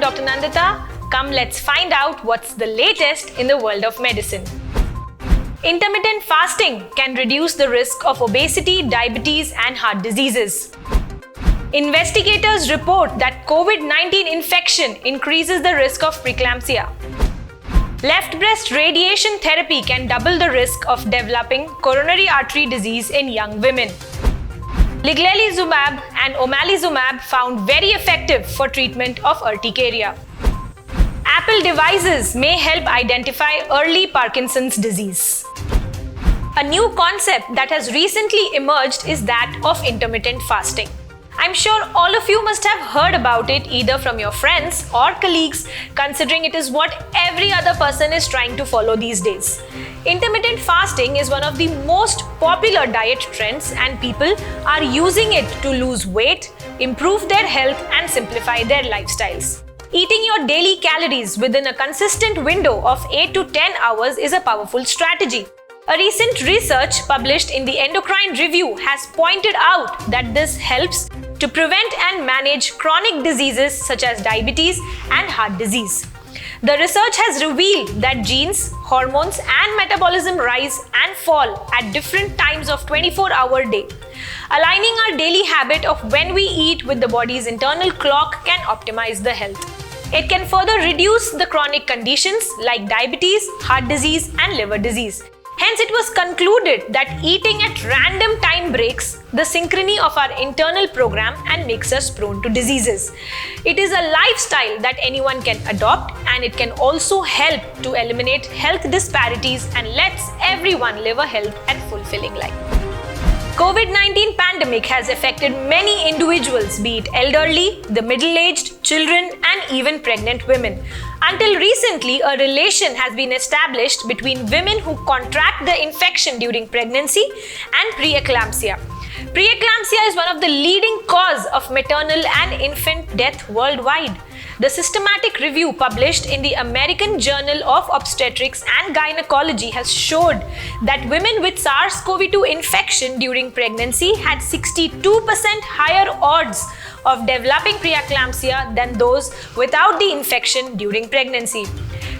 I'm Dr. Nandita. Come, let's find out what's the latest in the world of medicine. Intermittent fasting can reduce the risk of obesity, diabetes, and heart diseases. Investigators report that COVID-19 infection increases the risk of preeclampsia. Left breast radiation therapy can double the risk of developing coronary artery disease in young women. Ligelizumab and omalizumab found very effective for treatment of urticaria. Apple devices may help identify early Parkinson's disease. A new concept that has recently emerged is that of intermittent fasting. I'm sure all of you must have heard about it either from your friends or colleagues, considering it is what every other person is trying to follow these days. Intermittent fasting is one of the most popular diet trends, and people are using it to lose weight, improve their health, and simplify their lifestyles. Eating your daily calories within a consistent window of 8 to 10 hours is a powerful strategy. A recent research published in the Endocrine Review has pointed out that this helps to prevent and manage chronic diseases such as diabetes and heart disease. The research has revealed that genes, hormones, and metabolism rise and fall at different times of 24-hour day. Aligning our daily habit of when we eat with the body's internal clock can optimize the health. It can further reduce the chronic conditions like diabetes, heart disease, and liver disease. Hence, it was concluded that eating at random time breaks the synchrony of our internal program and makes us prone to diseases. It is a lifestyle that anyone can adopt, and it can also help to eliminate health disparities and lets everyone live a healthy and fulfilling life. COVID-19 pandemic has affected many individuals, be it elderly, the middle-aged, children, and even pregnant women. Until recently, a relation has been established between women who contract the infection during pregnancy and preeclampsia. Preeclampsia is one of the leading cause of maternal and infant death worldwide. The systematic review published in the American Journal of Obstetrics and Gynecology has showed that women with SARS-CoV-2 infection during pregnancy had 62% higher odds of developing preeclampsia than those without the infection during pregnancy.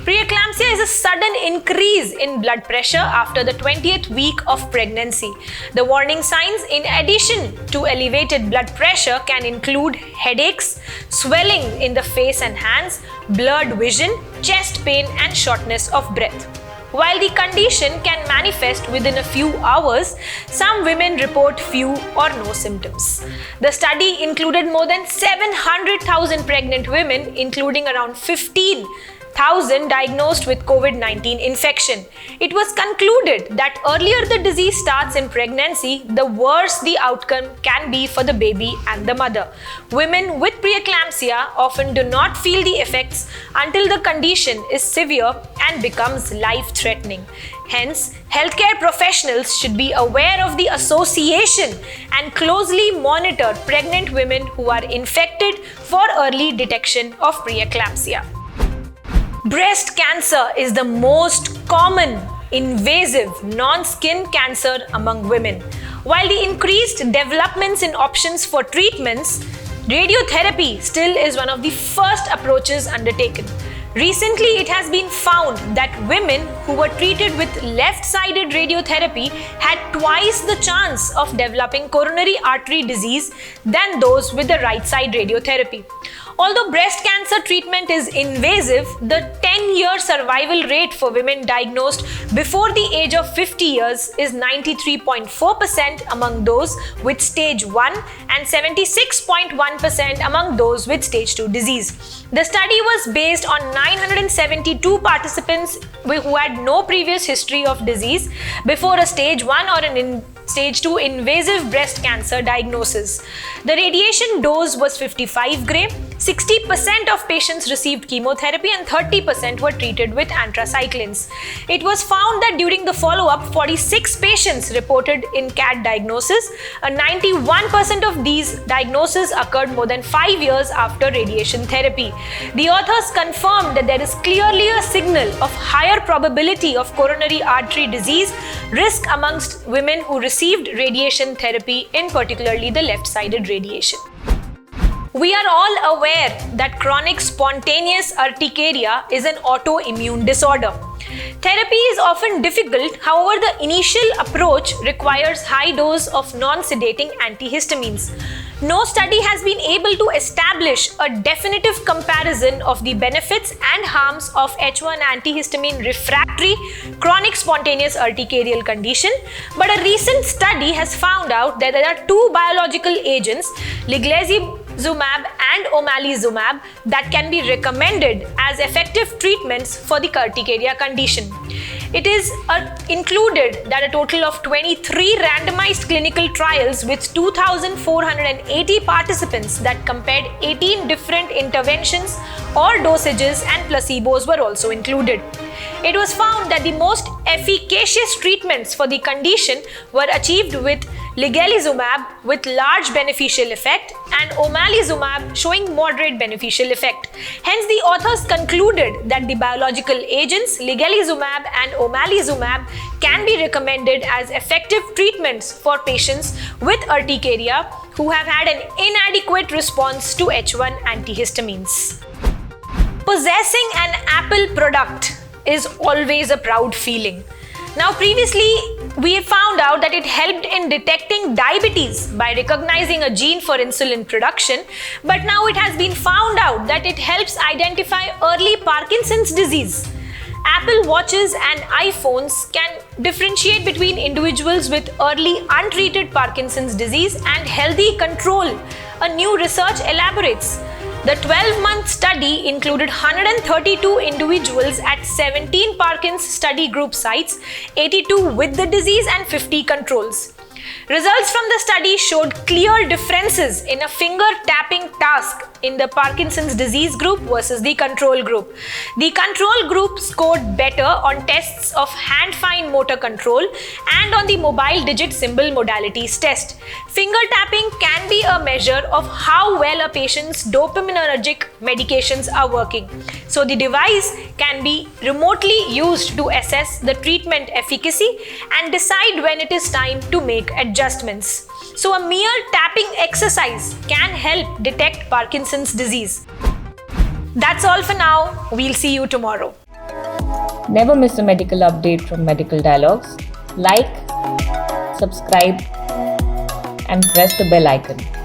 Preeclampsia is a sudden increase in blood pressure after the 20th week of pregnancy. The warning signs, in addition to elevated blood pressure, can include headaches, swelling in the face and hands, blurred vision, chest pain, and shortness of breath. While the condition can manifest within a few hours, some women report few or no symptoms. The study included more than 700,000 pregnant women, including around 15,000 diagnosed with COVID-19 infection. It was concluded that earlier the disease starts in pregnancy, the worse the outcome can be for the baby and the mother. Women with preeclampsia often do not feel the effects until the condition is severe and becomes life-threatening. Hence, healthcare professionals should be aware of the association and closely monitor pregnant women who are infected for early detection of preeclampsia. Breast cancer is the most common invasive non-skin cancer among women. While the increased developments in options for treatments, radiotherapy still is one of the first approaches undertaken. Recently, it has been found that women who were treated with left-sided radiotherapy had twice the chance of developing coronary artery disease than those with the right-side radiotherapy. Although breast cancer treatment is invasive, the 10-year survival rate for women diagnosed before the age of 50 years is 93.4% among those with stage 1 and 76.1% among those with stage 2 disease. The study was based on 972 participants who had no previous history of disease before a stage 1 or an stage 2 invasive breast cancer diagnosis. The radiation dose was 55 gray. 60% of patients received chemotherapy and 30% were treated with anthracyclines. It was found that during the follow-up, 46 patients reported in CAD diagnosis. 91% of these diagnoses occurred more than 5 years after radiation therapy. The authors confirmed that there is clearly a signal of higher probability of coronary artery disease risk amongst women who received radiation therapy, in particularly the left-sided radiation. We are all aware that chronic spontaneous urticaria is an autoimmune disorder. Therapy is often difficult, however, the initial approach requires high dose of non-sedating antihistamines. No study has been able to establish a definitive comparison of the benefits and harms of H1 antihistamine refractory chronic spontaneous urticarial condition, but a recent study has found out that there are two biological agents, ligelizumab and omalizumab, that can be recommended as effective treatments for the urticaria condition. It is included that a total of 23 randomized clinical trials with 2,480 participants that compared 18 different interventions or dosages, and placebos were also included. It was found that the most efficacious treatments for the condition were achieved with ligelizumab with large beneficial effect and omalizumab showing moderate beneficial effect. Hence, the authors concluded that the biological agents ligelizumab and omalizumab can be recommended as effective treatments for patients with urticaria who have had an inadequate response to H1 antihistamines. Possessing an Apple product is always a proud feeling. Now, previously, we found out that it helped in detecting diabetes by recognizing a gene for insulin production, but now it has been found out that it helps identify early Parkinson's disease. Apple Watches and iPhones can differentiate between individuals with early untreated Parkinson's disease and healthy control. A new research elaborates. The 12-month study included 132 individuals at 17 Parkinson's study group sites, 82 with the disease and 50 controls. Results from the study showed clear differences in a finger tapping task in the Parkinson's disease group versus the control group. The control group scored better on tests of hand fine motor control and on the mobile digit symbol modalities test. Finger tapping can be a measure of how well a patient's dopaminergic medications are working. So the device can be remotely used to assess the treatment efficacy and decide when it is time to make adjustments. So a mere tapping exercise can help detect Parkinson's disease. That's all for now. We'll see you tomorrow. Never miss a medical update from Medical Dialogues. Like, subscribe, and press the bell icon.